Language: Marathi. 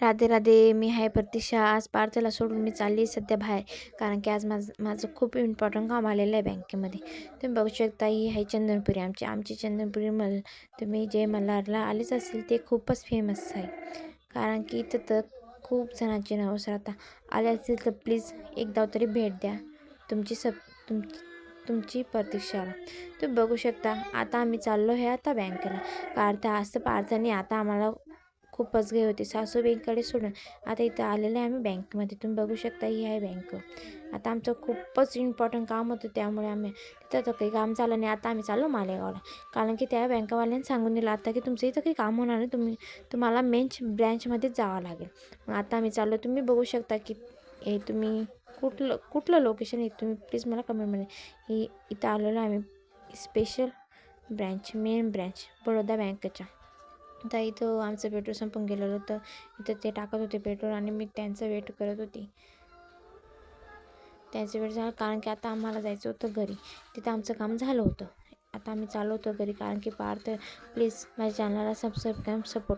राधे राधे. मी आहे प्रतीक्षा. आज पार्थला सोडून मी चालली सध्या बाहेर, कारण की आज माझं खूप इम्पॉर्टंट काम आलेलं आहे बँकेमध्ये. तुम्ही बघू शकता ही आहे चंदनपुरी. आमची चंदनपुरी तुम्ही जे मल्हारला आलेच असेल ते खूपच फेमस आहे, कारण की इथं तर खूप जणांचे नवस राहता. आले असतील तर प्लीज एकदा तरी भेट द्या. तुमची तुमची प्रतीक्षाला. तुम्ही बघू शकता आता आम्ही चाललो आहे आता बँकेला, कारण तर असं पार्थाने आता आम्हाला खूपच घाई होती सासूबाईंकडे सोडून आता इथं आलेलं आहे आम्ही बँकमध्ये. तुम्ही बघू शकता ही आहे बँक. आता आमचं खूपच इम्पॉर्टंट काम होतं, त्यामुळे आम्ही तिथं तर काही काम झालं नाही. आता आम्ही चाललो मालेगावला, कारण की त्या बँकावाल्यांनी सांगून दिलं आता की तुमचं इथं काही काम होणार नाही, तुम्हाला मेन ब्रँचमध्येच जावं लागेल. मग आता आम्ही चाललो. तुम्ही बघू शकता की हे तुम्ही कुठलं लोकेशन आहे, तुम्ही प्लीज मला कमेंटमध्ये. ही इथं आलेलो आम्ही special branch, main branch Baroda बँकेच्या. आता इथं आमचं पेट्रोल संपून गेलेलं होतं. इथं ते टाकत होते पेट्रोल आणि मी त्यांचं वेट करत होती. त्यांचं वेट झालं, कारण की आता आम्हाला जायचं होतं घरी. तिथं आमचं काम झालं होतं. आता आम्ही चाललो होतो घरी, कारण की पार्थ प्लीज माझ्या चॅनलला सबस्क्राईब करून सपोर्ट